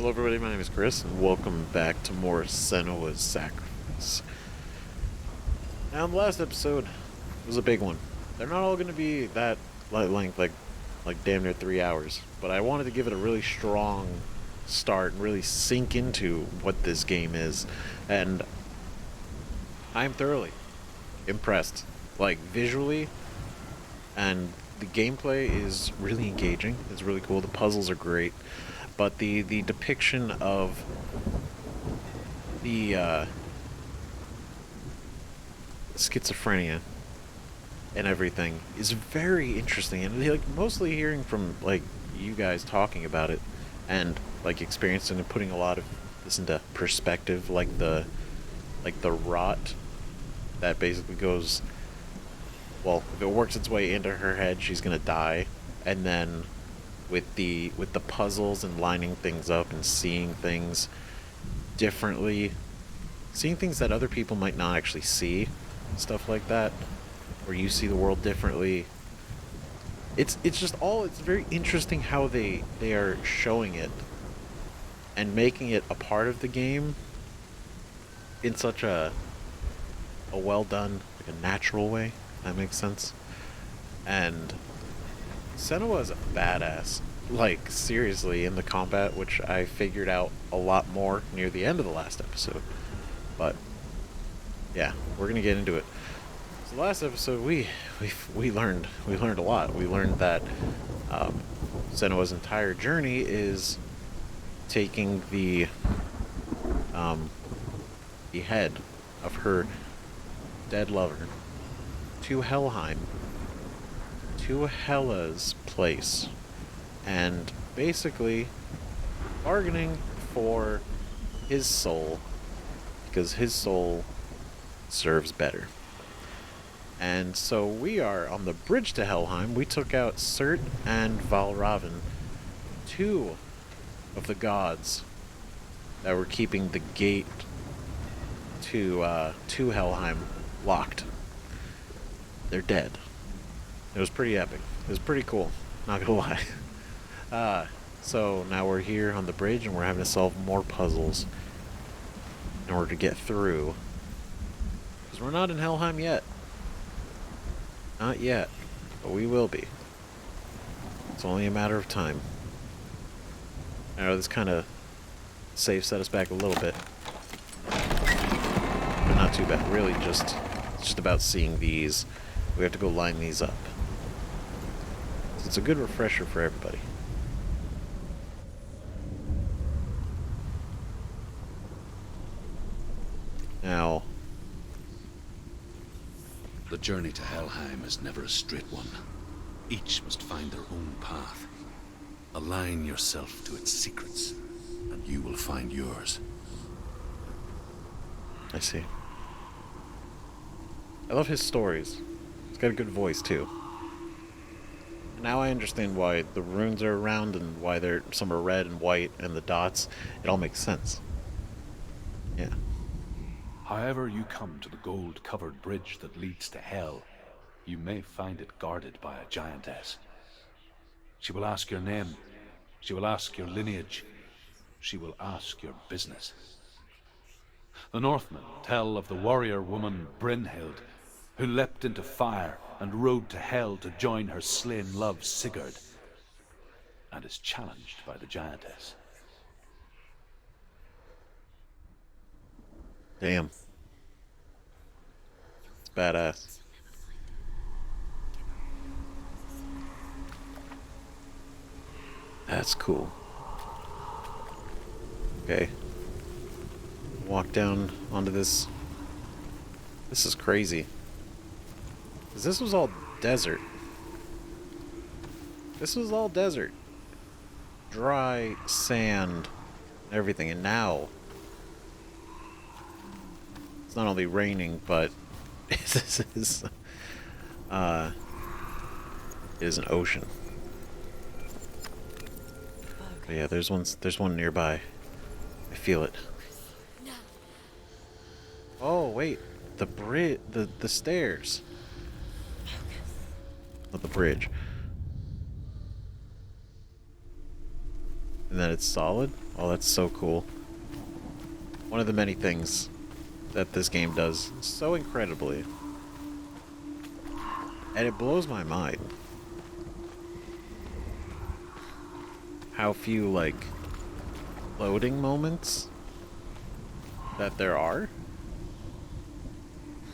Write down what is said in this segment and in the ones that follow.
Hello everybody, my name is Chris, and welcome back to more Senua's Sacrifice. Now, the last episode was a big one. They're not all going to be that length, like damn near 3 hours, but I wanted to give it a really strong start and really sink into what this game is, and I'm thoroughly impressed. Like, visually, and the gameplay is really engaging. It's really cool. The puzzles are great. But the depiction of the schizophrenia and everything is very interesting, and like mostly hearing from like you guys talking about it and like experiencing and putting a lot of this into perspective, like the rot that basically goes, well, if it works its way into her head, she's gonna die, and then with the puzzles and lining things up and seeing things differently, seeing things that other people might not actually see, stuff like that, where you see the world differently. It's very interesting how they are showing it and making it a part of the game in such a well done, like a natural way, if that makes sense. And Senua's a badass. Like, seriously, in the combat, which I figured out a lot more near the end of the last episode. But, yeah, we're gonna get into it. So last episode, we learned a lot. We learned that Senua's entire journey is taking the head of her dead lover to Helheim, to Hela's place, and basically bargaining for his soul, because his soul serves better. And so we are on the bridge to Helheim. We took out Surt and Valravn, two of the gods that were keeping the gate to Helheim locked. They're dead. It was pretty epic. It was pretty cool, not gonna lie. So now we're here on the bridge and we're having to solve more puzzles in order to get through. Because we're not in Helheim yet. Not yet, but we will be. It's only a matter of time. I know this kind of set us back a little bit. But not too bad. Really it's just about seeing these. We have to go line these up. So it's a good refresher for everybody. Now, the journey to Helheim is never a straight one. Each must find their own path. Align yourself to its secrets, and you will find yours. I see. I love his stories. He's got a good voice, too. Now I understand why the runes are around and why some are red and white and the dots. It all makes sense. Yeah. However you come to the gold-covered bridge that leads to Hell, you may find it guarded by a giantess. She will ask your name. She will ask your lineage. She will ask your business. The Northmen tell of the warrior woman Brynhild, who leapt into fire and rode to Hell to join her slain love Sigurd, and is challenged by the giantess. Damn. It's badass. That's cool. Okay. Walk down onto this. This is crazy. 'Cause this was all desert. This was all desert. Dry sand, everything, and now it's not only raining, but this is it is an ocean. But yeah, there's one nearby. I feel it. Oh wait, the bridge, the stairs. Not the bridge. And then it's solid? Oh, that's so cool. One of the many things that this game does so incredibly. And it blows my mind how few, like, loading moments that there are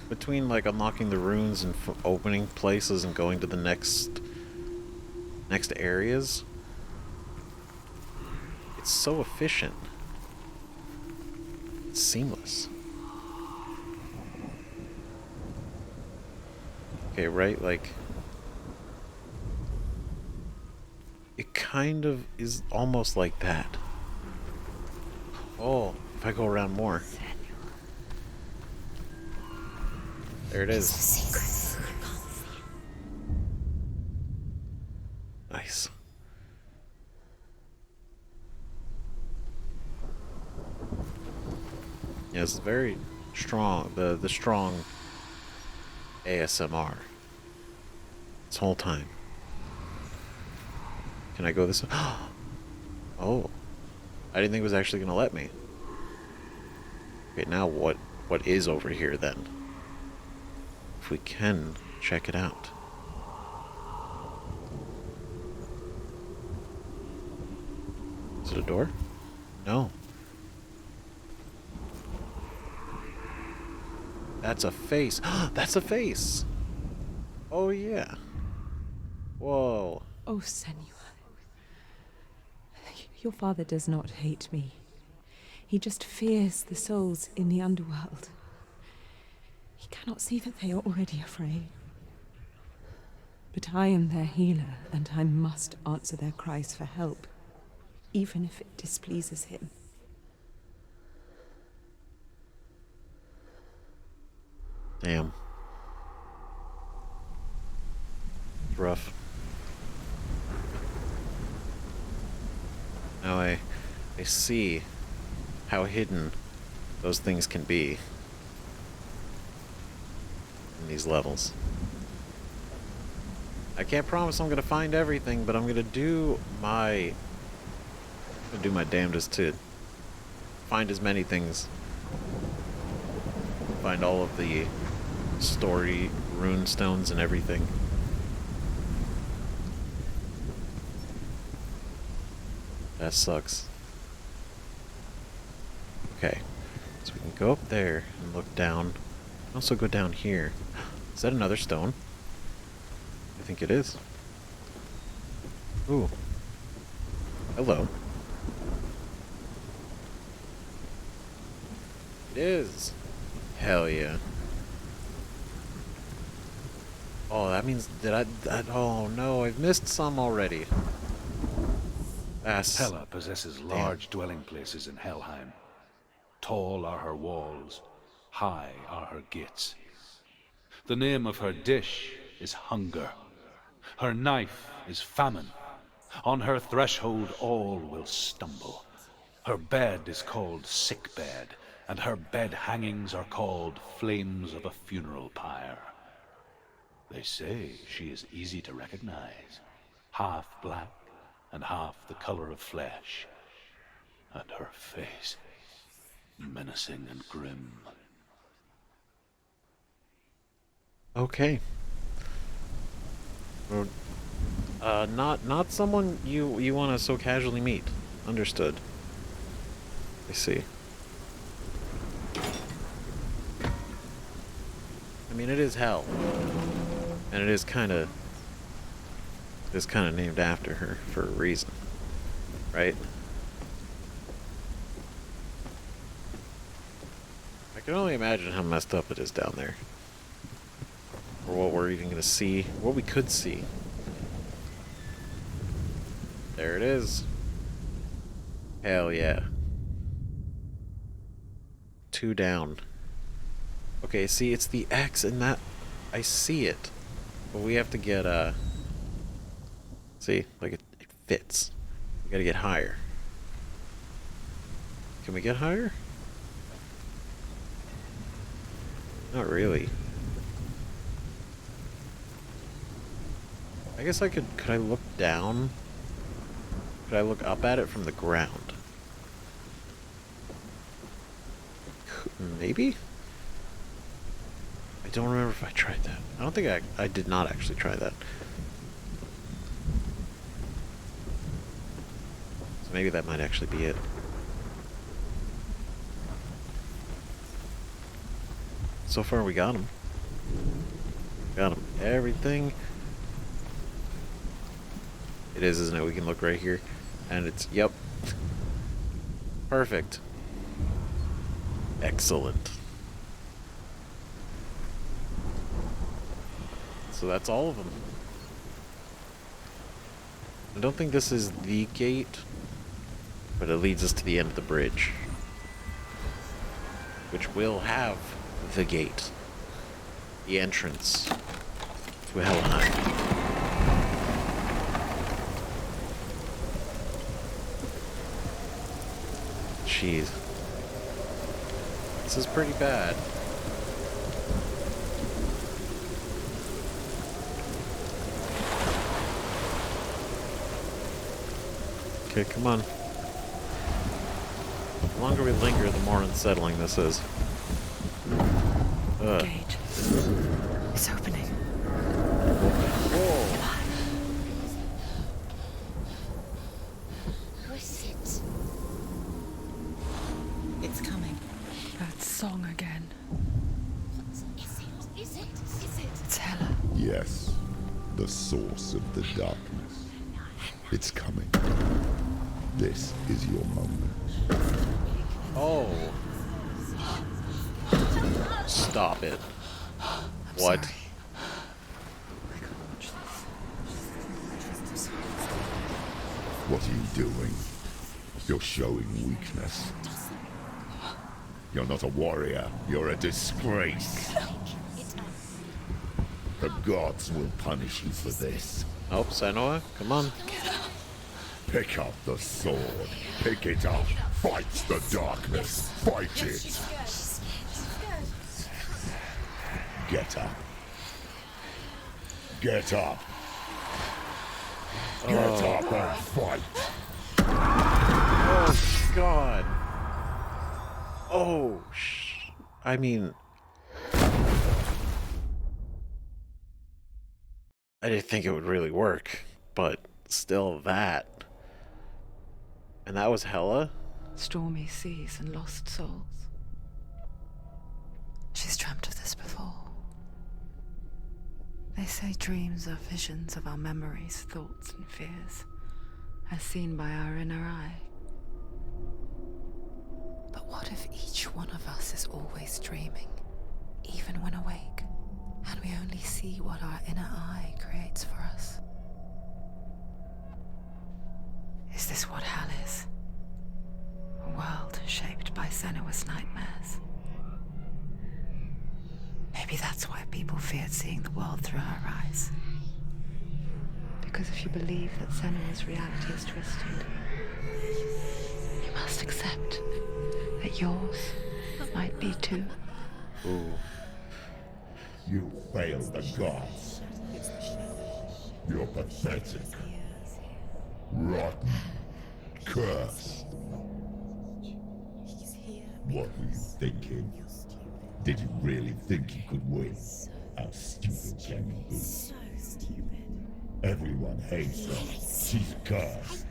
between, like, unlocking the runes and opening places and going to the next areas. It's so efficient. It's seamless. Okay, right? Like, it kind of is almost like that. Oh, if I go around more. There it is. Nice. Yeah, it's very strong. The strong ASMR. This whole time. Can I go this way? Oh. I didn't think it was actually gonna let me. Okay, now what is over here then? If we can check it out. Is it a door? No. That's a face. That's a face! Oh yeah. Whoa. Oh, Senua. Your father does not hate me. He just fears the souls in the underworld. He cannot see that they are already afraid. But I am their healer, and I must answer their cries for help, even if it displeases him. Damn. It's rough. Now I see how hidden those things can be in these levels. I can't promise I'm gonna find everything, but I'm gonna do my damnedest to find as many things. Find all of the story rune stones and everything. That sucks. Okay, so we can go up there and look down. Also go down here. Is that another stone? I think it is. Ooh. Hello. It is. Hell yeah. Oh, that means oh no, I've missed some already. Hela possesses large dwelling places in Helheim. Tall are her walls, high are her gates. The name of her dish is hunger. Her knife is famine. On her threshold all will stumble. Her bed is called sick bed, and her bed hangings are called flames of a funeral pyre. They say she is easy to recognize, half black and half the color of flesh, and her face menacing and grim. Okay. Well, not someone you want to so casually meet. Understood. I see. I mean, it is hell, and it is kind of named after her for a reason, right? I can only imagine how messed up it is down there, or what we're even gonna see, what we could see. There it is. Hell yeah. 2 down. Okay, see, it's the X and that... I see it. But we have to get, see, like, it fits. We gotta get higher. Can we get higher? Not really. I guess I could I look down? Could I look up at it from the ground? Maybe? I don't remember if I tried that. I don't think I did not actually try that. So maybe that might actually be it. So far we got him. Got him. Everything. It is, isn't it? We can look right here. And it's, yep. Perfect. Excellent. So that's all of them. I don't think this is the gate, but it leads us to the end of the bridge, which will have the gate, the entrance to Helheim. Jeez. This is pretty bad. Okay, come on. The longer we linger, the more unsettling this is. Ugh. Gate. It's opening. Whoa. Who is it? It's coming. That song again. What is it? Is it? Is it? It's Hela. Yes, the source of the darkness. It's coming. This is your moment. Oh. Stop it. What? Sorry. I can't watch this. What are you doing? You're showing weakness. You're not a warrior. You're a disgrace. The gods will punish you for this. Oh, Senua, come on. Pick up the sword. Pick it up. Fight the darkness. Fight it. Get up. Get up. Get up and fight. Oh, God. Oh, I mean... I didn't think it would really work, but still that. And that was Hela? Stormy seas and lost souls. She's dreamt of this before. They say dreams are visions of our memories, thoughts, and fears, as seen by our inner eye. But what if each one of us is always dreaming, even when awake, and we only see what our inner eye creates for us? Is this what hell is? A world shaped by Senua's nightmares. Maybe that's why people feared seeing the world through her eyes. Because if you believe that Senua's reality is twisted, you must accept that yours might be too. Ooh. You failed the gods. You're pathetic. Rotten. Cursed. What were you thinking? Did you really think you could win? How stupid can you be? So stupid. Everyone hates her. She's cursed.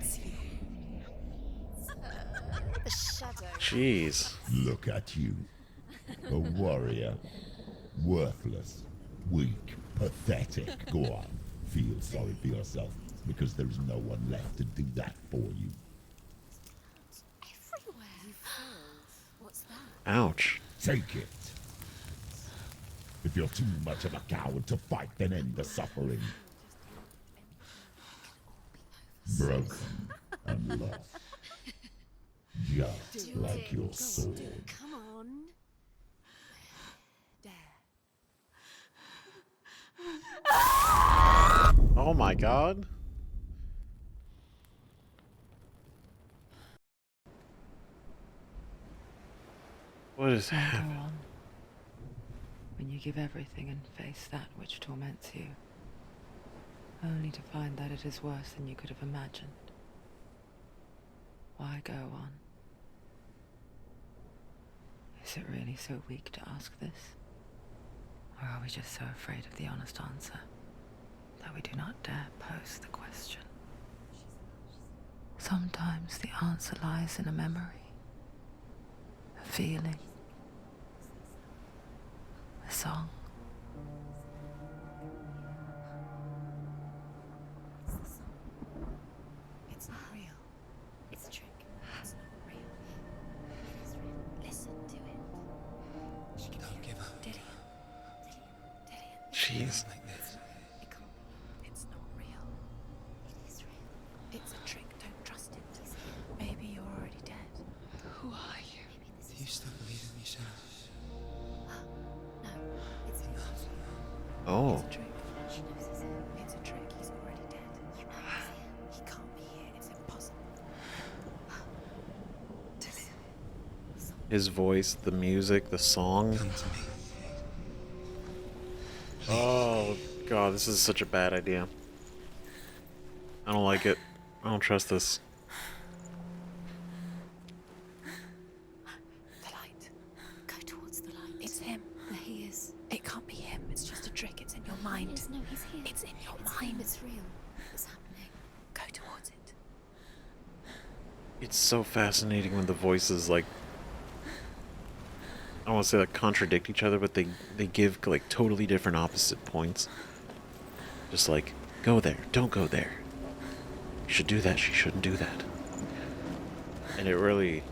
The shadow. Jeez. Look at you. A warrior. Worthless. Weak. Pathetic. Go on. Feel sorry for yourself, because there is no one left to do that for you. Everywhere. You failed. What's that? Ouch. Take it. If you're too much of a coward to fight, then end the suffering. Broken and lost. Just like your sword. Come on. There. Oh my God. What is Go happening? on. When you give everything and face that which torments you, only to find that it is worse than you could have imagined. Why go on? Is Is it really so weak to ask this? Or are we just so afraid of the honest answer that we do not dare pose the question? Sometimes the answer lies in a memory, a feeling, a song. It's not real. It's a trick. It's not real. It is real. Listen to it. She can Don't give up. Dillion. Jeez. Like this. It can't be. It's not real. It is real. It's a trick. Don't trust it. Maybe you're already dead. Who are you? Maybe this Do you still believe in me, Senua? No, it's not. Oh. It's a trick. She knows it's him. It's a trick. He's already dead. You know it's him. He can't be here. It's impossible. Dillion. His voice, the music, the song. Come to me. Oh, God, this is such a bad idea. I don't like it. I don't trust this. The light. Go towards the light. It's him. There he is. It can't be him. It's just a trick. It's in your mind. No, he's here. It's in your mind. It's real. It's happening. Go towards it. It's so fascinating when the voices, like, I don't want to say like contradict each other, but they give like totally different opposite points. Just like, go there, don't go there. You should do that, she shouldn't do that. And it really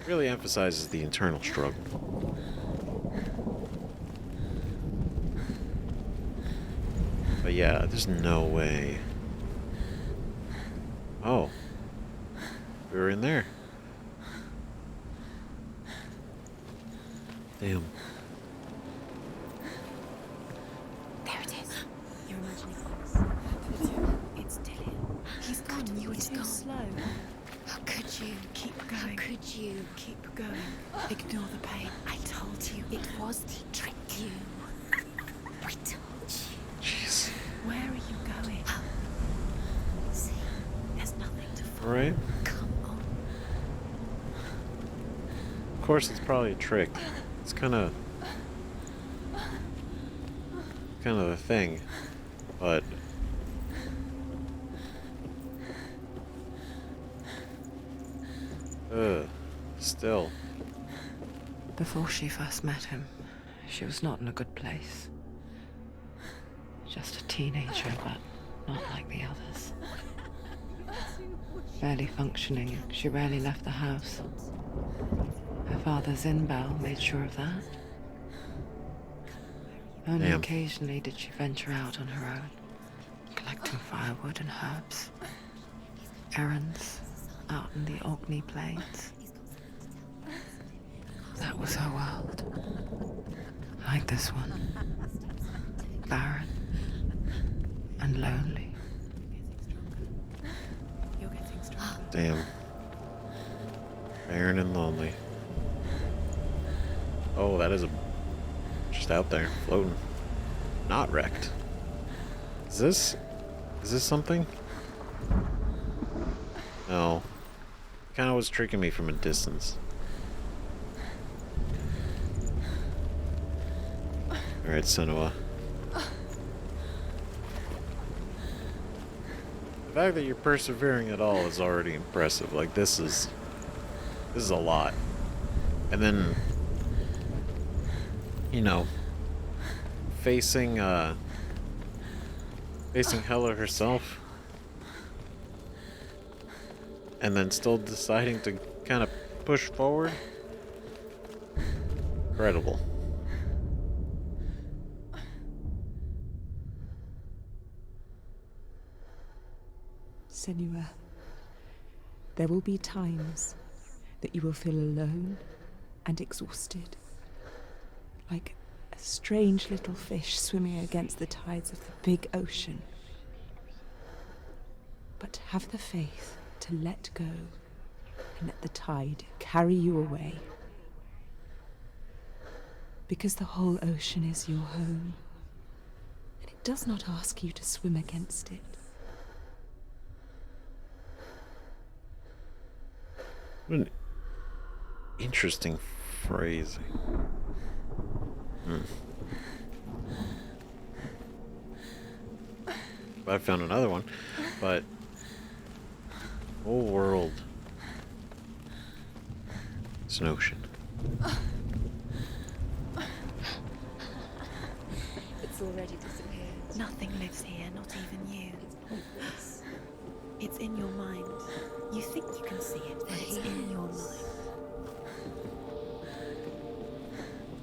emphasizes the internal struggle. But yeah, there's no way. Oh. We were in there. Damn. There it is. You're imagining things. It's Dillion. He's gone. You were too slow. How could you? Keep going. How could you? Keep going. Ignore the pain. I told you it was to trick you. I told you. Jeez. Where are you going? See, there's nothing to follow. Alright. Come on. Of course, it's probably a trick. It's kind of the thing, but still. Before she first met him, she was not in a good place. Just a teenager, but not like the others. Barely functioning, she rarely left the house. Her father's in-bell made sure of that. Only Damn. occasionally did she venture out on her own, collecting firewood and herbs. Errands out in the Orkney Plains. That was her world. Like this one. Barren and lonely. You're getting stronger. Damn. Barren and lonely. Oh, that is just out there, floating. Not wrecked. Is this something? No. Kinda was tricking me from a distance. Alright, Senua. The fact that you're persevering at all is already impressive. Like, this is a lot. And then, you know, facing Hela herself, and then still deciding to kind of push forward. Incredible. Senua, there will be times that you will feel alone and exhausted, like a strange little fish swimming against the tides of the big ocean. But have the faith to let go and let the tide carry you away. Because the whole ocean is your home, and it does not ask you to swim against it. What an interesting Crazy. I found another one, but whole world. It's an ocean. It's already disappeared. Nothing lives here, not even you. It's pointless. It's in your mind. You think you can see it, but it's in your mind.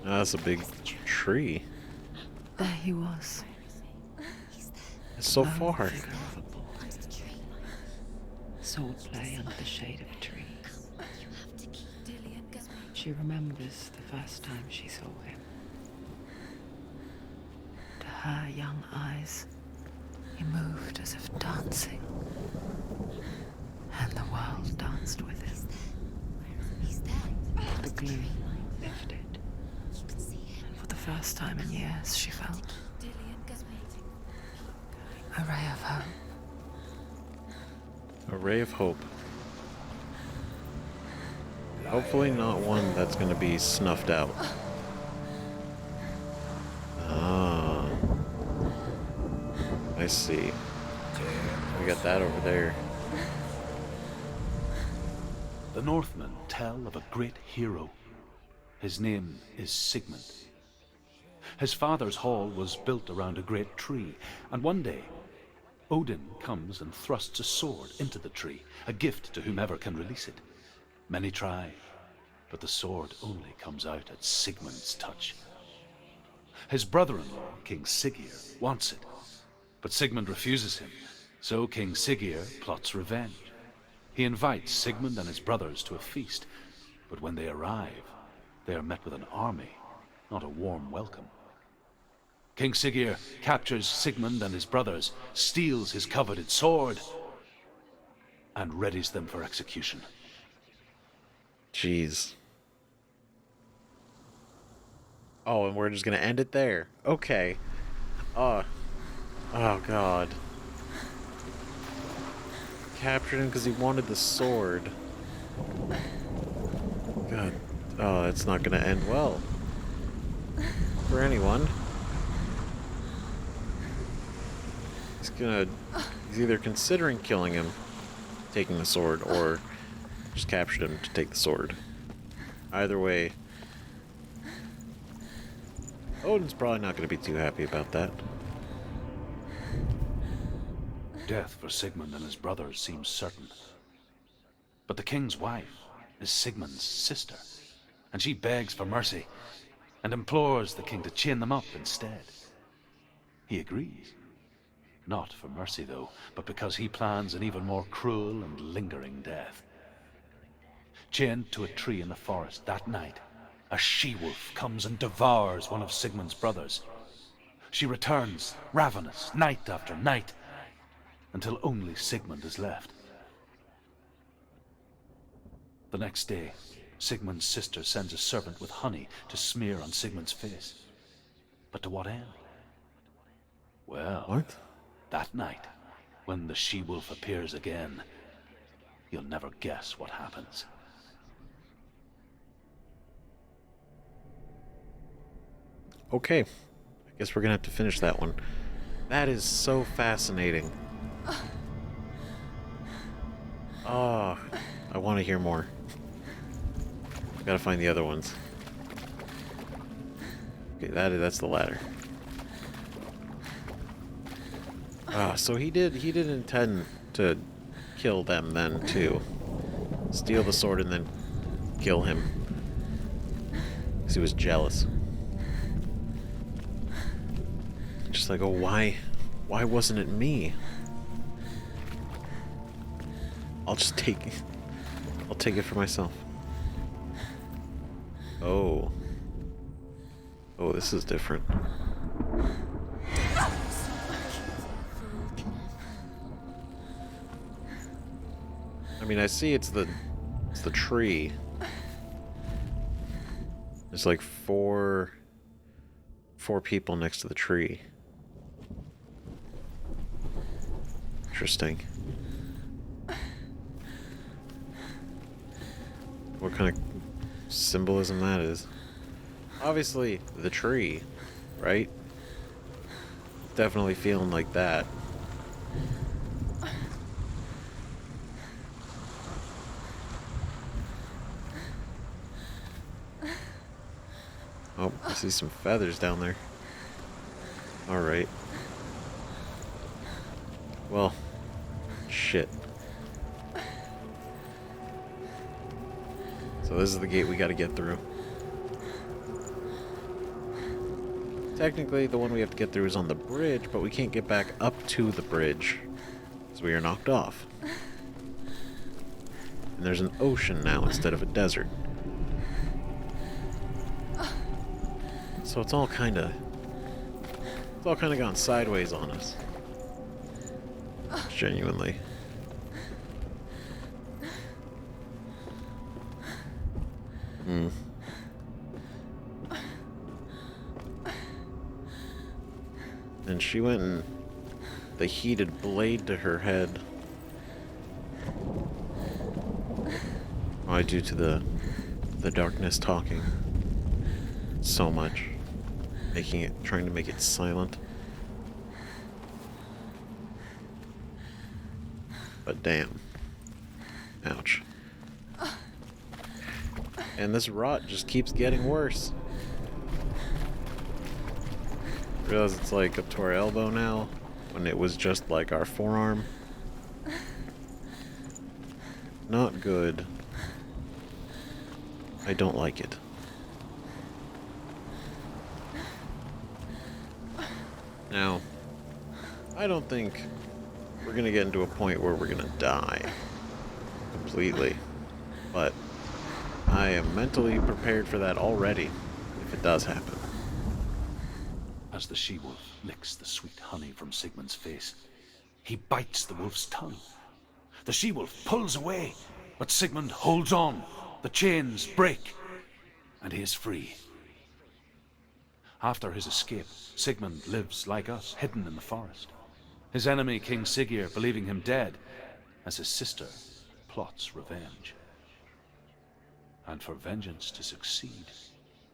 Oh, that's a big tree. There he was. It's so far. Swordplay under the shade of a tree. She remembers the first time she saw him. To her young eyes, he moved as if dancing, and the world danced with him. The gloom lifted, and for the first time in years, she felt a ray of hope. A ray of hope. Hopefully not one that's going to be snuffed out. Ah. I see. We got that over there. The Northmen tell of a great hero. His name is Sigmund. His father's hall was built around a great tree, and one day, Odin comes and thrusts a sword into the tree, a gift to whomever can release it. Many try, but the sword only comes out at Sigmund's touch. His brother-in-law, King Siggeir, wants it, but Sigmund refuses him, so King Siggeir plots revenge. He invites Sigmund and his brothers to a feast, but when they arrive, they are met with an army, not a warm welcome. King Siggeir captures Sigmund and his brothers, steals his coveted sword, and readies them for execution. Jeez. Oh, and we're just gonna end it there. Okay. Oh God. Captured him because he wanted the sword. God. Oh, that's not gonna end well. For anyone. He's either considering killing him, taking the sword, or just captured him to take the sword. Either way, Odin's probably not going to be too happy about that. Death for Sigmund and his brothers seems certain. But the king's wife is Sigmund's sister, and she begs for mercy and implores the king to chain them up instead. He agrees. Not for mercy, though, but because he plans an even more cruel and lingering death. Chained to a tree in the forest that night, a she-wolf comes and devours one of Sigmund's brothers. She returns, ravenous, night after night, until only Sigmund is left. The next day, Sigmund's sister sends a servant with honey to smear on Sigmund's face. But to what end? Well, What? that night, when the she-wolf appears again, you'll never guess what happens. Okay. I guess we're going to have to finish that one. That is so fascinating. Oh, I want to hear more. Gotta find the other ones. Okay, that's the ladder. Ah, so he did intend to kill them then too. Steal the sword and then kill him. Because he was jealous. Just like, oh, why wasn't it me? I'll just take it. I'll take it for myself. Oh. Oh, this is different. I mean, I see it's the tree. There's like four people next to the tree. Interesting. What kind of symbolism that is. Obviously, the tree, right? Definitely feeling like that. Oh, I see some feathers down there. Alright. Well, shit. So this is the gate we gotta get through. Technically, the one we have to get through is on the bridge, but we can't get back up to the bridge, so we are knocked off. And there's an ocean now instead of a desert. So it's all kinda gone sideways on us. Genuinely. Hmm. And she went and the heated blade to her head. Why, due to the darkness talking so much, trying to make it silent. But damn. Ouch. And this rot just keeps getting worse. Realize it's like up to our elbow now, when it was just like our forearm. Not good. I don't like it. Now, I don't think we're gonna get into a point where we're gonna die completely, but I am mentally prepared for that already, if it does happen. As the she-wolf licks the sweet honey from Sigmund's face, he bites the wolf's tongue. The she-wolf pulls away, but Sigmund holds on. The chains break, and he is free. After his escape, Sigmund lives like us, hidden in the forest. His enemy, King Siggeir, believing him dead, as his sister plots revenge. And for vengeance to succeed,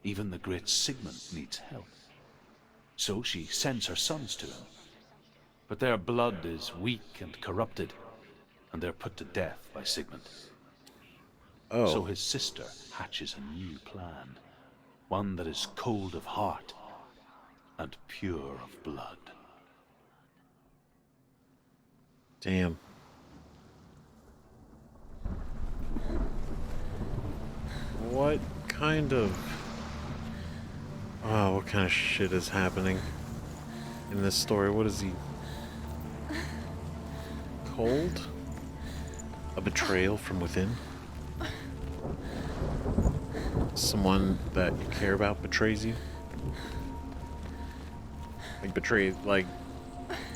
even the great Sigmund needs help. So she sends her sons to him. But their blood is weak and corrupted, and they're put to death by Sigmund. Oh. So his sister hatches a new plan, one that is cold of heart and pure of blood. Damn. What kind of... Oh, what kind of shit is happening in this story? What is he... Cold? A betrayal from within? Someone that you care about betrays you? Like,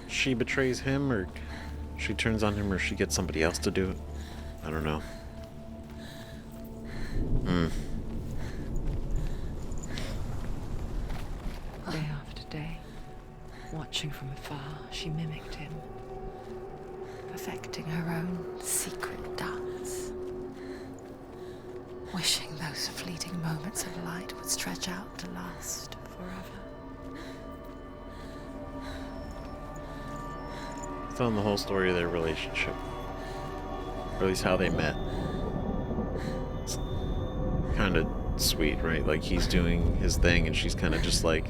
she betrays him, or she turns on him, or she gets somebody else to do it? I don't know. Day after day, watching from afar, she mimicked him, perfecting her own secret dance, wishing those fleeting moments of light would stretch out to last forever. It's on the whole story of their relationship. Or at least how they met. It's kind of sweet, right? Like, he's doing his thing and she's kind of just like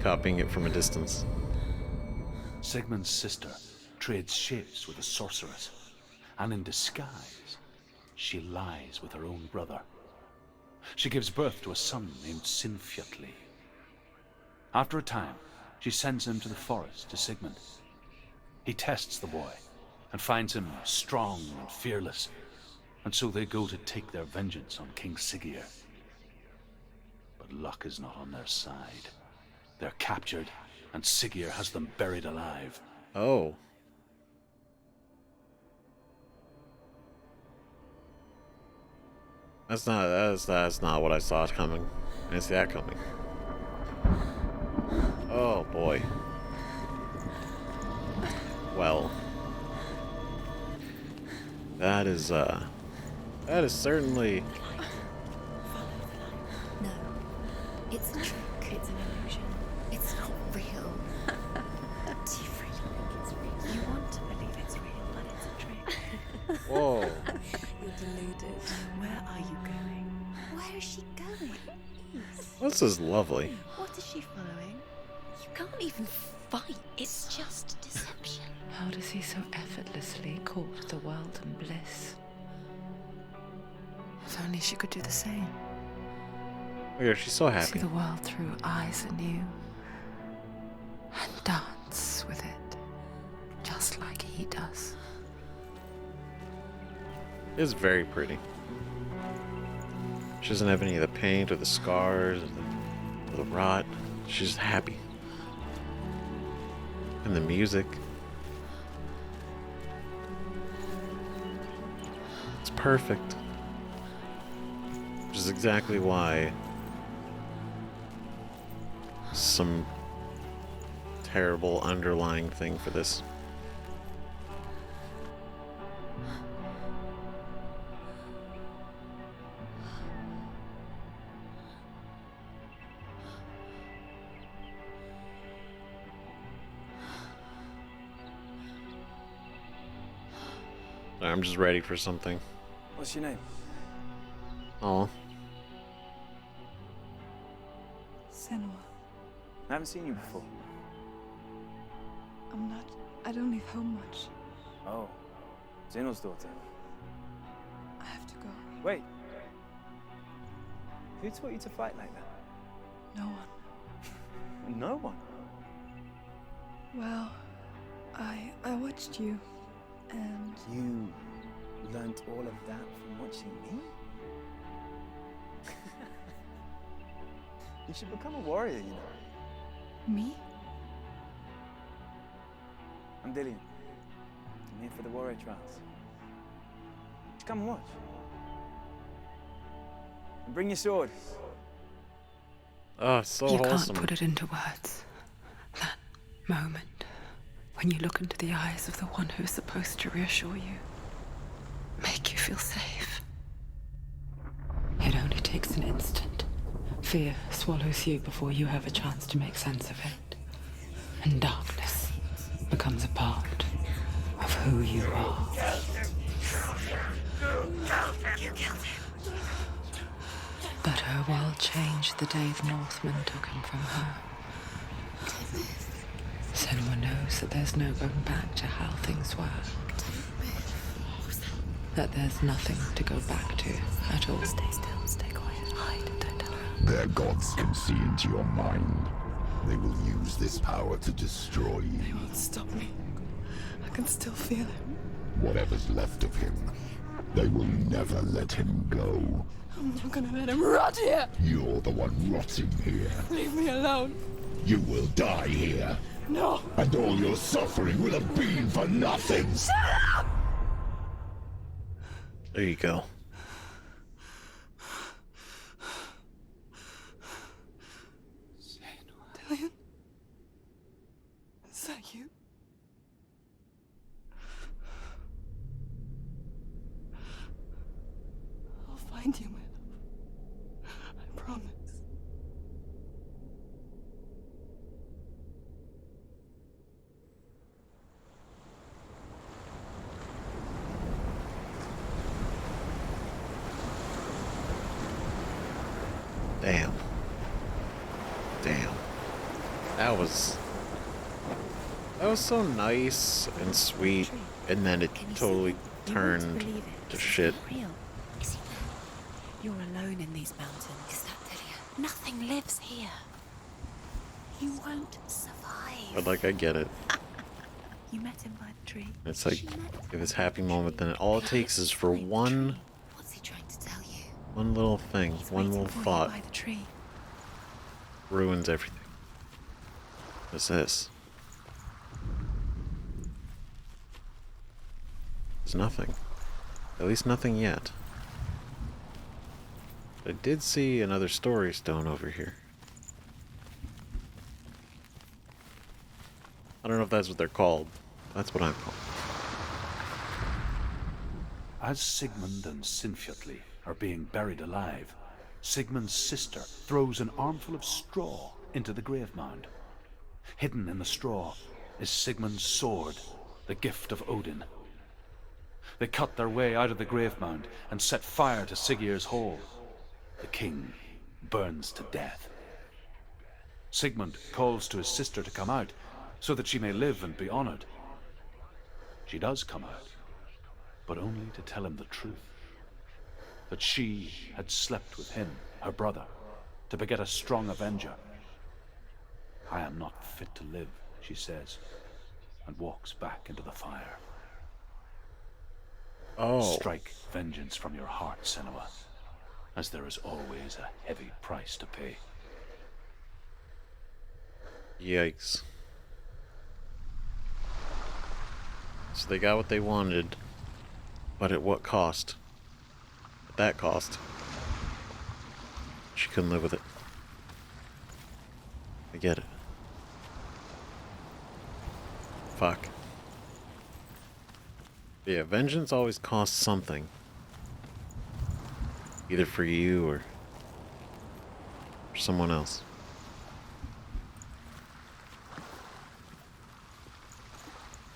copying it from a distance. Sigmund's sister trades shapes with a sorceress, and in disguise, she lies with her own brother. She gives birth to a son named Sinfjotli. After a time, she sends him to the forest to Sigmund. He tests the boy and finds him strong and fearless, and so they go to take their vengeance on King Siggeir. But luck is not on their side. They're captured, and Siggeir has them buried alive. Oh. That's not what I saw coming. I didn't see that coming. Oh boy. Well, that is certainly It's a trick. It's an illusion. It's not real. Do you really think it's real? You want to believe it's real, but it's a trick. Whoa. You're deluded. Where are you going? Where is she going? This is lovely. What is she following? You can't even fight. It's just deception. How does he so effortlessly court the world and bliss? If only she could do the same. Oh yeah, she's so See happy. the world through eyes anew. And dance with it. Just like he does. It's very pretty. She doesn't have any of the paint or the scars or the rot. She's just happy. And the music. It's perfect. Which is exactly why some terrible underlying thing for this. I'm just ready for something. What's your name? Oh, Senua. I haven't seen you before. I don't leave home much. Oh, Zeno's daughter. I have to go. Wait. Who taught you to fight like that? No one. No one. Well, I watched you, and You learnt all of that from watching me? You should become a warrior, you know. me? I'm Dillion. I'm here for the warrior trials. Just come and watch. And bring your sword. oh, so You wholesome. can't put it into words. That moment when you look into the eyes of the one who's supposed to reassure you, make you feel safe. It only takes an instant. Fear swallows you before you have a chance to make sense of it. And darkness becomes a part of who you are. But her world changed the day the Northmen took him from her. Senua knows that there's no going back to how things were. That there's nothing to go back to at all. Stay still, stay quiet, hide, don't tell her. Their gods can see into your mind. They will use this power to destroy They you. won't stop me. I can still feel him. Whatever's left of him, they will never let him go. I'm not gonna let him rot here. You're the one rotting here. Leave me alone. You will die here. No. And all your suffering will have been for nothing. There you go. Dillion? Is that you? I'll find you, my love. I promise. Damn. Damn. That was so nice and sweet, and then it Can you see totally him? You want turned believe it. to Is shit. it real? Is he there? You're alone in these mountains. Is that Dillion? Nothing lives here. You won't survive. But like, I get it. You met him by the tree. It's like, She met if this happy moment, then all it takes is for by the one tree. What's he trying to tell you? little thing, He's one waiting little for you thought by the tree. ruins everything. What's this? There's nothing. At least nothing yet. I did see another story stone over here. I don't know if that's what they're called. That's what I'm called. As Sigmund and Sinfjotli are being buried alive, Sigmund's sister throws an armful of straw into the grave mound. Hidden in the straw is Sigmund's sword, the gift of Odin. They cut their way out of the grave mound and set fire to Siggeir's hall. The king burns to death. Sigmund calls to his sister to come out so that she may live and be honored. She does come out, but only to tell him the truth. That she had slept with him, her brother, to beget a strong avenger. I am not fit to live, she says, and walks back into the fire. Oh. Strike vengeance from your heart, Senua, as there is always a heavy price to pay. Yikes. So they got what they wanted, but at what cost? At that cost. She couldn't live with it. I get it. Fuck. Yeah, vengeance always costs something. Either for you or for someone else.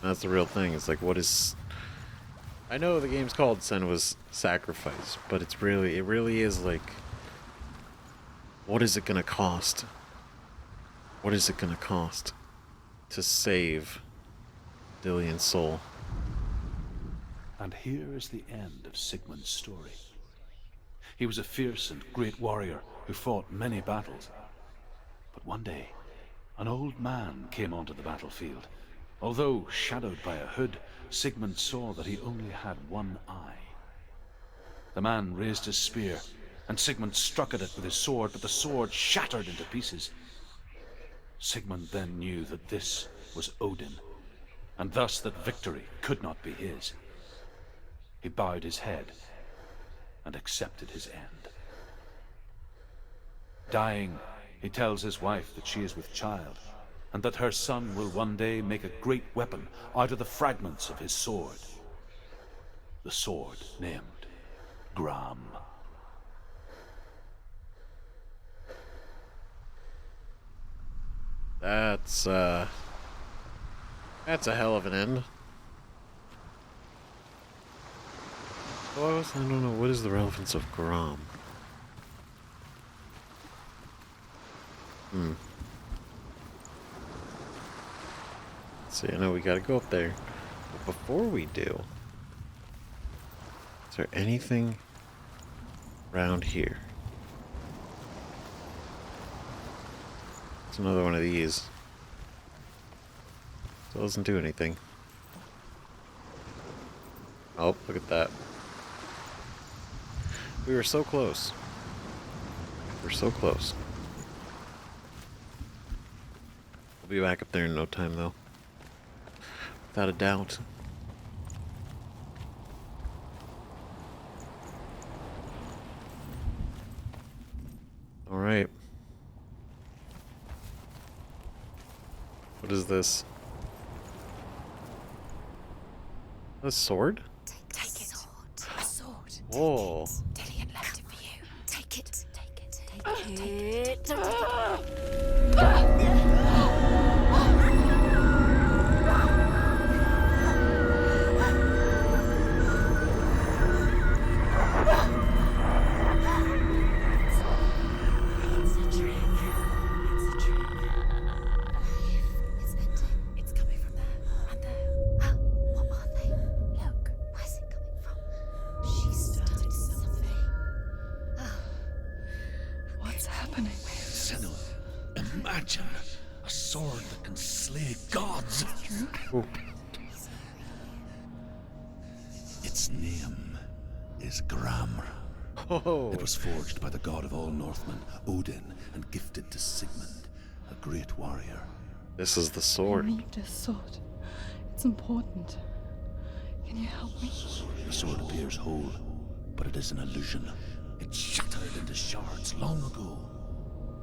That's the real thing. It's like, what is... I know the game's called Senua's Sacrifice, but it really is like... What is it gonna cost? What is it gonna cost to save Dillion's soul? And here is the end of Sigmund's story. He was a fierce and great warrior who fought many battles. But one day, an old man came onto the battlefield. Although shadowed by a hood, Sigmund saw that he only had one eye. The man raised his spear, and Sigmund struck at it with his sword, but the sword shattered into pieces. Sigmund then knew that this was Odin, and thus that victory could not be his. He bowed his head and accepted his end. Dying, he tells his wife that she is with child, and that her son will one day make a great weapon out of the fragments of his sword. The sword named Gram. That's a hell of an end. I don't know, what is the relevance of Gram? Let's see, I know we gotta go up there. But before we do, is there anything around here? It's another one of these. Still doesn't do anything. Oh, look at that. We were so close. We're so close. We'll be back up there in no time, though. Without a doubt. Alright. What is this? A sword? Take it. A sword. Whoa. Dillion left it for you. Take it. Take it. Imagine a sword that can slay gods. Ooh. Its name is Gram. Oh. It was forged by the god of all Northmen, Odin, and gifted to Sigmund, a great warrior. This is the I sword. need this sword. It's important. Can you help me? The sword appears whole, but it is an illusion. It shattered into shards long ago.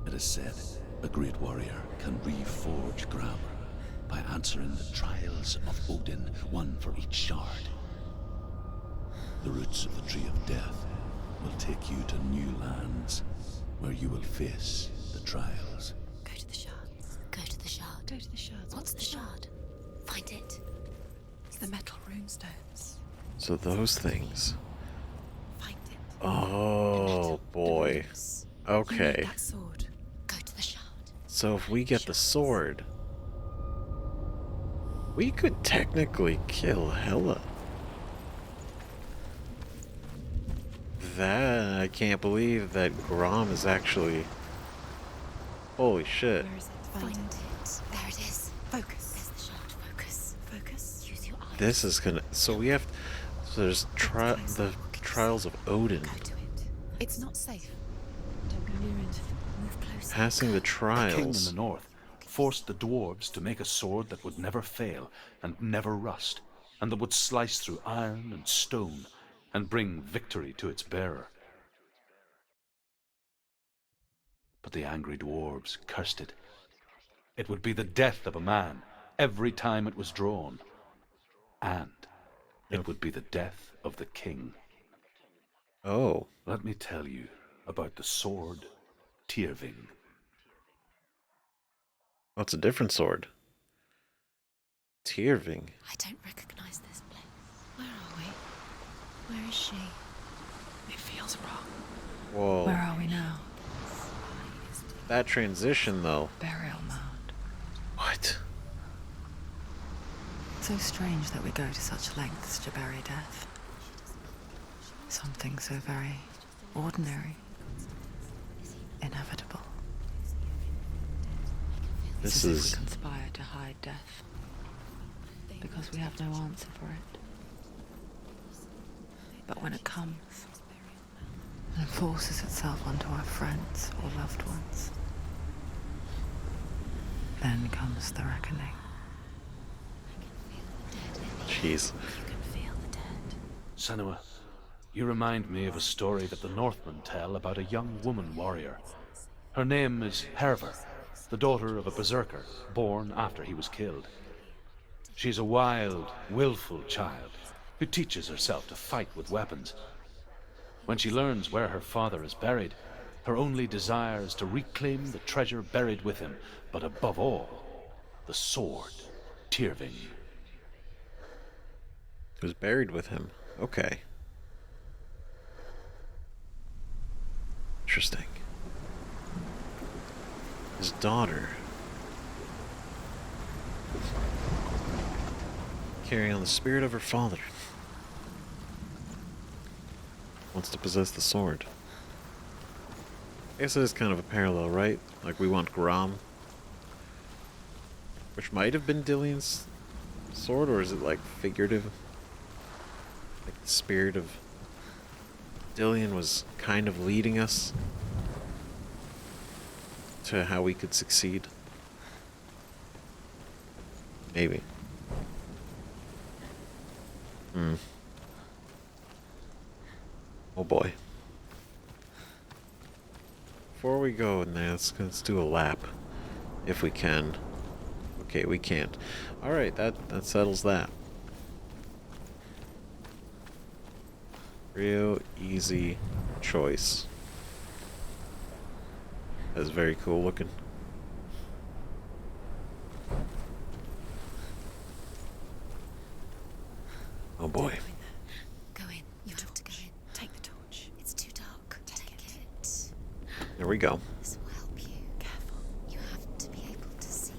It is said a great warrior can reforge Gram by answering the trials of Odin, one for each shard. The roots of the Tree of Death will take you to new lands where you will face the trials. Go to the shards. Go to the shard. Go to the shards. What's the shard? Find it. It's the metal runestones. So those things. Find it. Oh boy. You need Okay. that sword. Go to the shard. So if we get the sword, we could technically kill Hela. That I can't believe that Grom is actually. Holy shit. Where is it? Find it. There it is. Focus. There's the shard. Focus. Focus. Use your eyes. This is gonna. So we have. So there's the trials of Odin. Go to it. It's not safe. Don't go near it. Move closer. Passing the The king in trials. the north forced the dwarves to make a sword that would never fail and never rust, and that would slice through iron and stone and bring victory to its bearer. But the angry dwarves cursed it. It would be the death of a man every time it was drawn, and it would be the death of the king. Oh. Let me tell you about the sword Tyrving. That's a different sword. Tyrving. I don't recognize this place. Where are we? Where is she? It feels wrong. Whoa. Where are we now? That transition though. Burial mound. What? So strange that we go to such lengths to bury death. Something so very ordinary, inevitable. This It's as if is. we conspire to hide death because we have no answer for it. But when it comes and forces itself onto our friends or loved ones, then comes the reckoning. Jeez. You can feel the dead. Senua, you remind me of a story that the Northmen tell about a young woman warrior. Her name is Hervor, the daughter of a berserker born after he was killed. She's a wild, willful child who teaches herself to fight with weapons. When she learns where her father is buried, her only desire is to reclaim the treasure buried with him, but above all, the sword, Tyrving. It was buried with him. Okay. Interesting. His daughter. Carrying on the spirit of her father. Wants to possess the sword. I guess it is kind of a parallel, right? Like we want Grom. Which might have been Dillion's sword, or is it like figurative? Like the spirit of Dillion was kind of leading us to how we could succeed. Maybe. Oh boy. Before we go in there, let's do a lap. If we can. Okay, we can't. Alright, that settles that. Real easy choice. That's very cool looking. Oh boy. Go in. You have to go in. Take the torch. It's too dark. Take it. There we go. This will help you. Careful. You have to be able to see.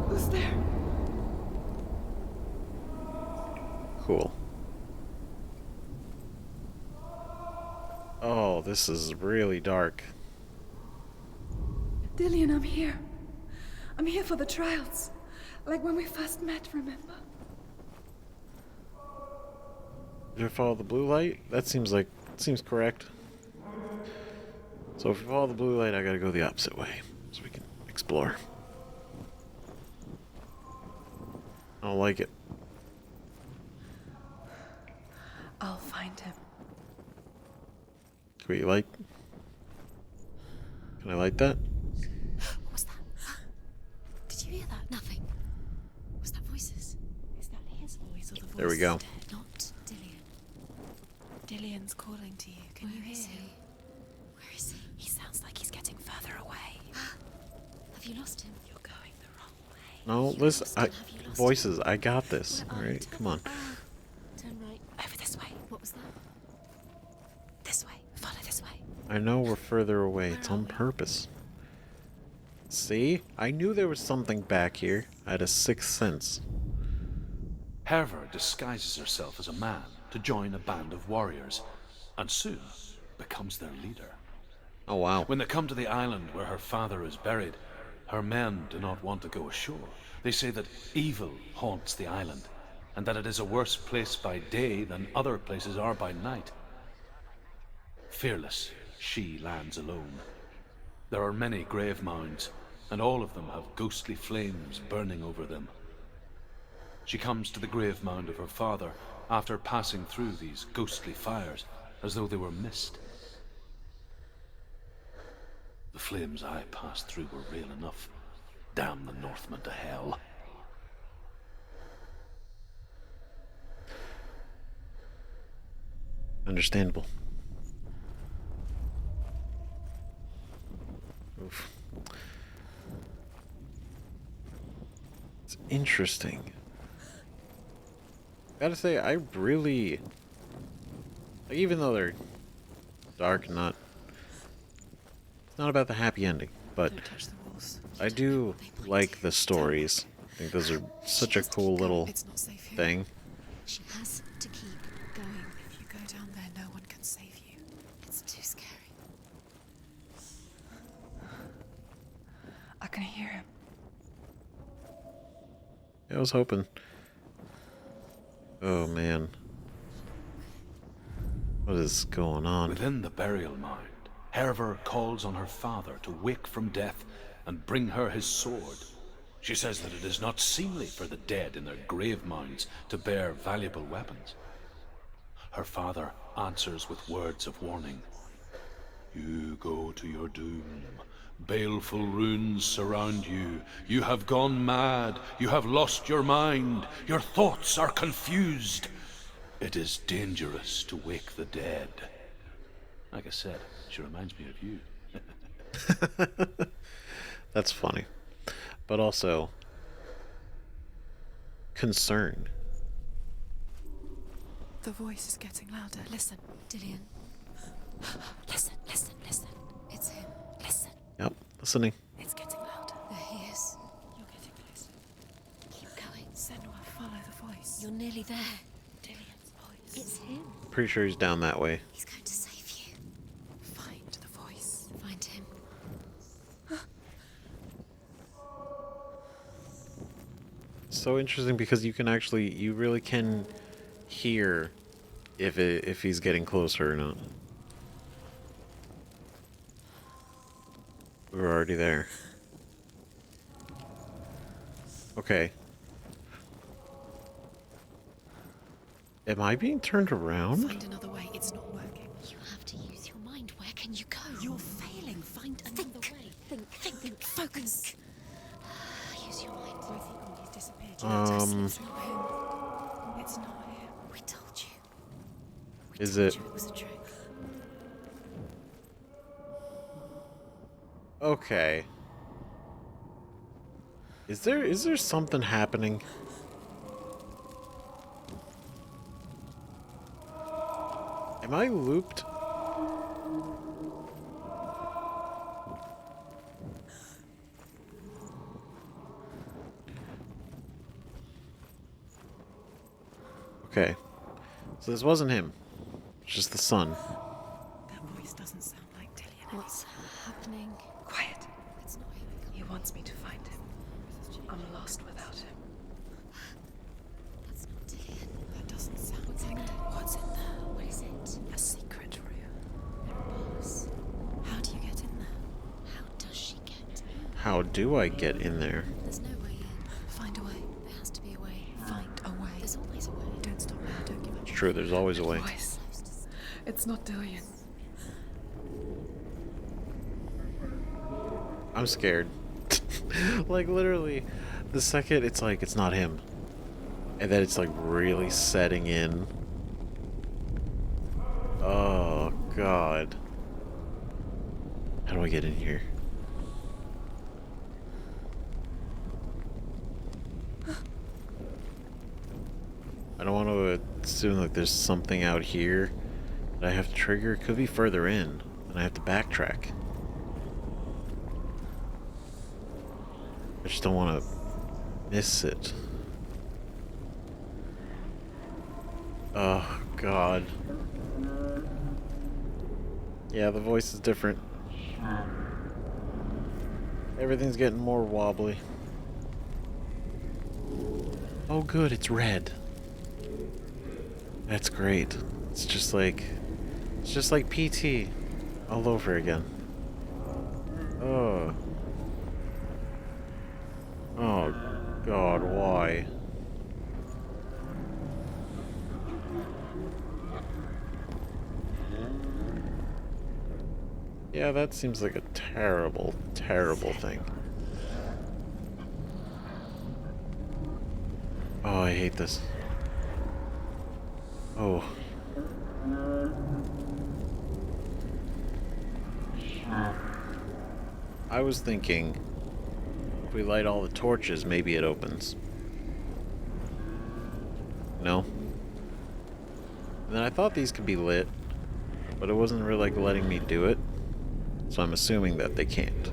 Who's there? Cool. Oh, this is really dark. Dillion, I'm here. I'm here for the trials. Like when we first met, remember? Did I follow the blue light? That seems correct. So if we follow the blue light, I gotta go the opposite way so we can explore. I don't like it. I'll find him. Can we light? Can I light that? What was that? Did you hear that? Nothing. Was that voices? Is that his voice or the voice? There we go. Not Dillion. Dillion's calling to you. Can you hear him? Where is he? He sounds like he's getting further away. Have you lost him? You're going the wrong way. No, listen. Voices. I got this. All right, come on. Turn right. Over this way. What was that? This way. Follow this way. I know we're further away. It's on purpose. See? I knew there was something back here. I had a sixth sense. Herver disguises herself as a man to join a band of warriors, and soon becomes their leader. Oh, wow. When they come to the island where her father is buried, her men do not want to go ashore. They say that evil haunts the island, and that it is a worse place by day than other places are by night. Fearless, she lands alone. There are many grave mounds, and all of them have ghostly flames burning over them. She comes to the grave mound of her father after passing through these ghostly fires, as though they were mist. The flames I passed through were real enough. Damn the Northmen to hell. Understandable. Oof. It's interesting. Gotta say, I really... Like, even though they're dark and not... It's not about the happy ending, but Don't touch the walls. I do like the stories. I think those are such a cool little It's not safe here. thing. She has to keep going. If you go down there, no one can save you. It's too scary. I can hear him. I was hoping. Oh man. What is going on? Within the burial mound, Herver calls on her father to wake from death and bring her his sword. She says that it is not seemly for the dead in their grave mounds to bear valuable weapons. Her father answers with words of warning. You go to your doom. Baleful runes surround you. You have gone mad. You have lost your mind. Your thoughts are confused. It is dangerous to wake the dead. Like I said, she reminds me of you. That's funny. But also... concern. The voice is getting louder. Listen, Dillion. Listen, listen, listen. It's him. Listen. Yep, listening. It's getting louder. There he is. You're getting closer. Keep going. Senua, follow the voice. You're nearly there. Dillion's voice. It's him. Pretty sure he's down that way. He's going to save you. Find the voice. Find him. So interesting because you can actually, you really can hear if he's getting closer or not. We were already there. Okay. Am I being turned around? Find another way. It's not working. You have to use your mind. Where can you go? You're failing. Find another way. Think. Focus. Use your mind. Where's he gone? He's disappeared. It's not him. It's not him. We told you. Is it? It was a trick. Okay. Is there something happening? Am I looped? Okay. So this wasn't him. It's just the sun. That voice doesn't sound like Dillion. What's happening? Quiet. It's not him. He wants me to find him. I'm lost without him. That's not Dillion. That doesn't sound like Dillion. What's in there? What is it? A secret room. There are bars. How do you get in there? How does she get in? How do I get in there? There's no way in. Find a way. There has to be a way. Find a way. There's always a way. Don't stop now. Don't give up. It's true, there's always a way. Voice. It's not Dillion. I'm scared. Like, literally, the second it's like, it's not him. And then it's like really setting in. God. How do I get in here? I don't want to assume like there's something out here that I have to trigger. It could be further in, and I have to backtrack. I just don't want to miss it. Oh, God. Yeah, the voice is different. Everything's getting more wobbly. Oh, good, it's red. That's great. It's just like PT all over again. Oh. Oh, God, why? Yeah, that seems like a terrible, terrible thing. Oh, I hate this. Oh. I was thinking, if we light all the torches, maybe it opens. No? And then I thought these could be lit, but it wasn't really like letting me do it. So I'm assuming that they can't.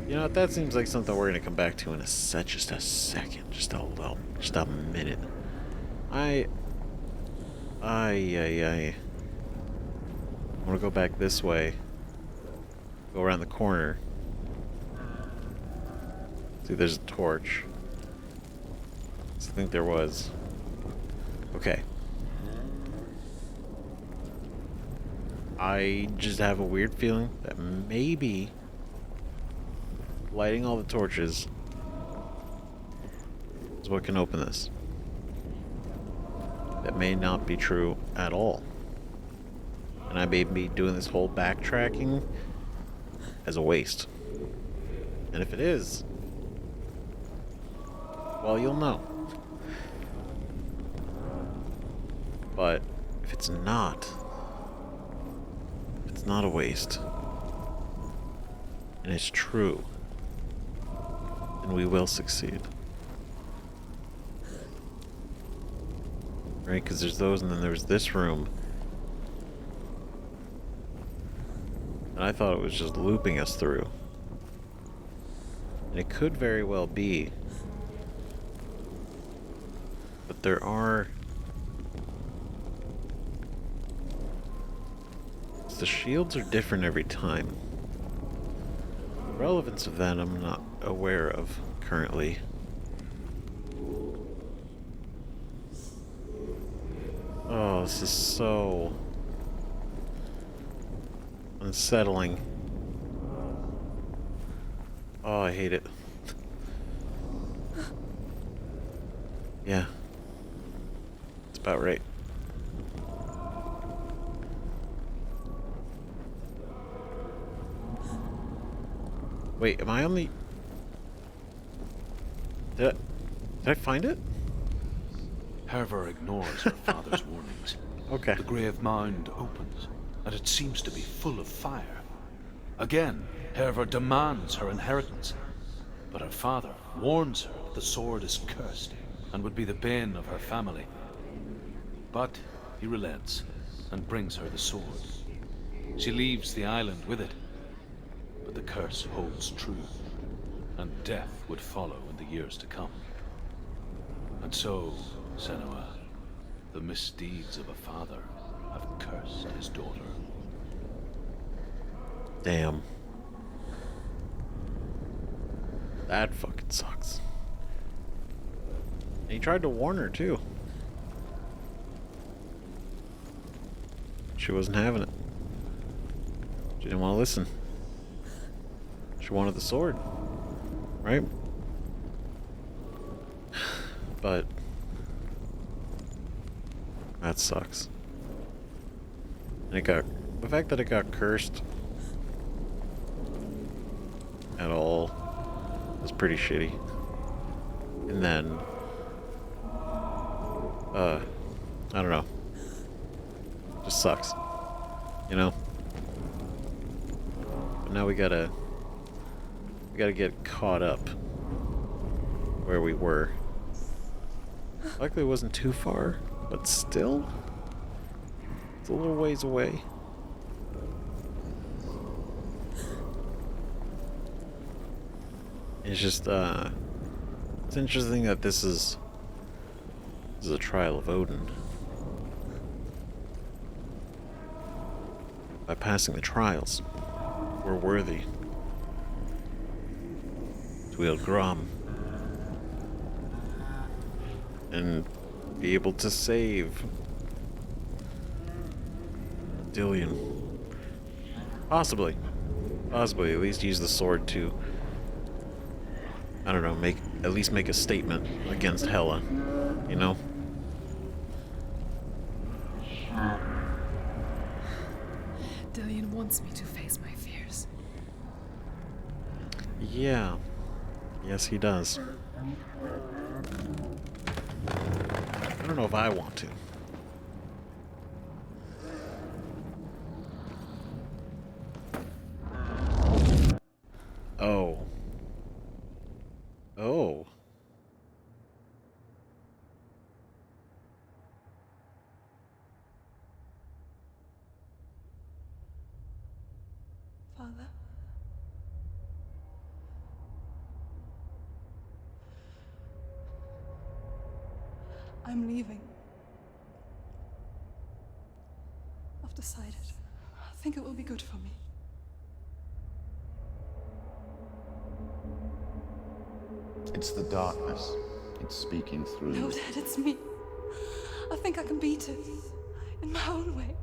You know what, that seems like something we're gonna come back to in just a second. Just a minute. I wanna go back this way. Go around the corner. See, there's a torch. So I think there was. Okay. I just have a weird feeling that maybe lighting all the torches is what can open this. That may not be true at all. And I may be doing this whole backtracking as a waste. And if it is, well, you'll know. But if it's not a waste, and it's true, then we will succeed. Right? Because there's those, and then there's this room. And I thought it was just looping us through. And it could very well be. But there are... The shields are different every time. The relevance of that I'm not aware of currently. Oh, this is so unsettling. Oh, I hate it. Yeah. That's about right. Wait, am I on the... Did I find it? Herver ignores her father's warnings. Okay. The grave mound opens, and it seems to be full of fire. Again, Herver demands her inheritance, but her father warns her that the sword is cursed and would be the bane of her family. But he relents and brings her the sword. She leaves the island with it, but the curse holds true, and death would follow in the years to come. And so, Senua, the misdeeds of a father have cursed his daughter. Damn. That fucking sucks. And he tried to warn her, too. She wasn't having it. She didn't want to listen. She wanted the sword. Right? But... that sucks. And the fact that it got cursed at all was pretty shitty. And then I don't know. Just sucks. You know? But now we gotta get caught up where we were. Luckily it wasn't too far, but still, it's a little ways away. It's just, it's interesting that this is a trial of Odin. By passing the trials, we're worthy to wield Grom and be able to save Dillion. Possibly, at least use the sword to, I don't know, at least make a statement against Hela, you know? Dillion wants me to face my fears. Yeah. Yes, he does. I don't know if I want to. Oh. Oh. Father? I'm leaving. I've decided. I think it will be good for me. It's the darkness. It's speaking through No, you. Dad, it's me. I think I can beat it. In my own way.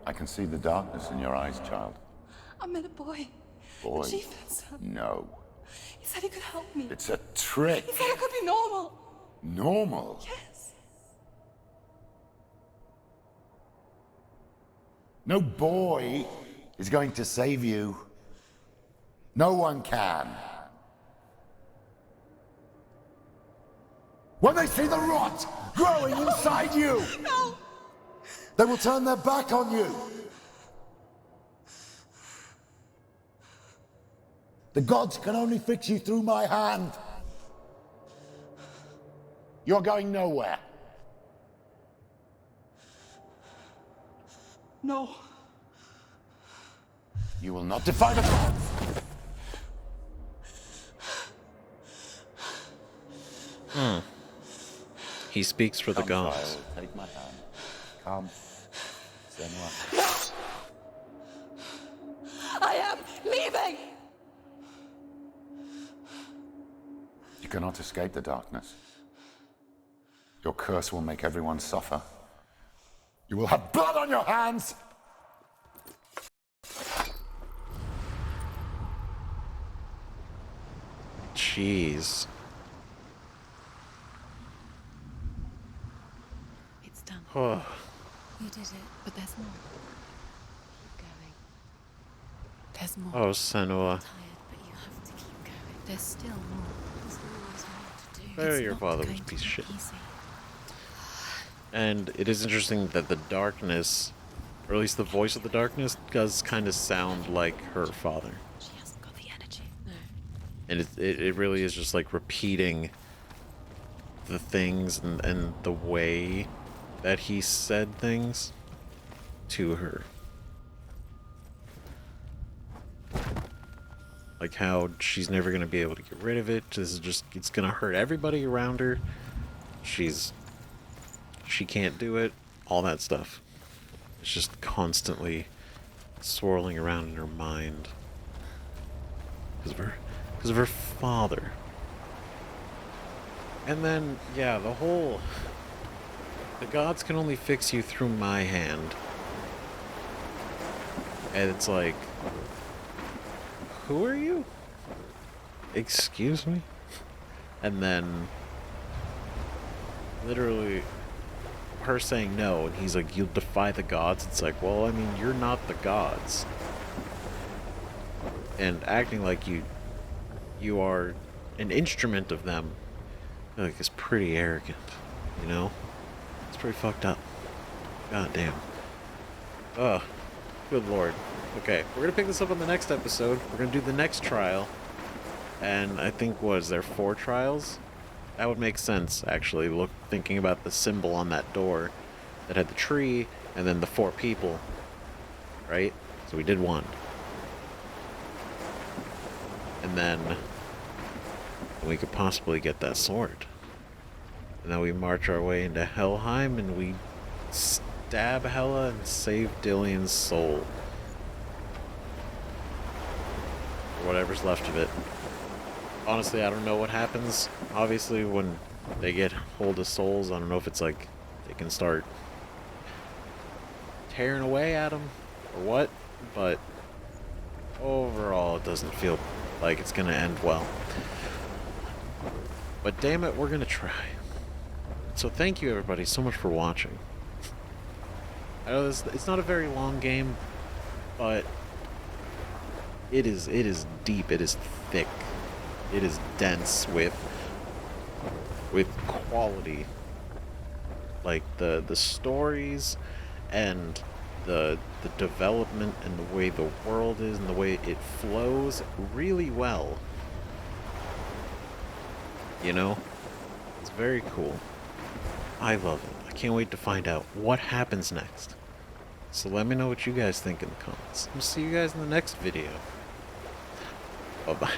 I can see the darkness in your eyes, child. I met a boy. Boy. The chieftain's son. No. He said he could help me. It's a trick. He said I could be normal. Normal. Yes. No boy is going to save you. No one can. When they see the rot growing inside you, No! they will turn their back on you. The gods can only fix you through my hand. You're going nowhere. No. You will not defy the gods. He speaks for the Come, gods. child, take my hand. Come. Senua. I am leaving! You cannot escape the darkness. Your curse will make everyone suffer. You will have blood on your hands! Jeez. It's done. Oh. You did it, but there's more. Keep going. There's more. Oh, Senua. Tired, but you have to keep going. There's still more. There's always more to do. There, It's your not father was going a to piece of be shit. easy. And it is interesting that the darkness, or at least the voice of the darkness, does kind of sound like her father. She hasn't got the energy. No. And it really is just like repeating the things and the way that he said things to her. Like how she's never going to be able to get rid of it. This is just, it's going to hurt everybody around her. She can't do it. All that stuff. It's just constantly swirling around in her mind. Because of her father. And then, yeah, the gods can only fix you through my hand. And it's like, who are you? Excuse me? And then, literally, her saying no, and he's like, you'll defy the gods. It's like, well, I mean, you're not the gods. And acting like you you are an instrument of them, I feel like it's pretty arrogant, you know? It's pretty fucked up. God damn. Ugh. Good lord. Okay, we're gonna pick this up on the next episode. We're gonna do the next trial. And I think, was there 4 trials? That would make sense, actually, thinking about the symbol on that door that had the tree and then the 4 people. Right? So we did 1. And then we could possibly get that sword. And then we march our way into Helheim and we stab Hela and save Dillion's soul. Or whatever's left of it. Honestly, I don't know what happens. Obviously, when they get hold of souls, I don't know if it's like they can start tearing away at them or what, but overall, it doesn't feel like it's gonna end well. But damn it, we're gonna try. So thank you everybody so much for watching. I know it's not a very long game, but it is deep, it is thick. It is dense with quality. Like the stories and the development and the way the world is and the way it flows really well. You know? It's very cool. I love it. I can't wait to find out what happens next. So let me know what you guys think in the comments. I'll see you guys in the next video. Bye-bye.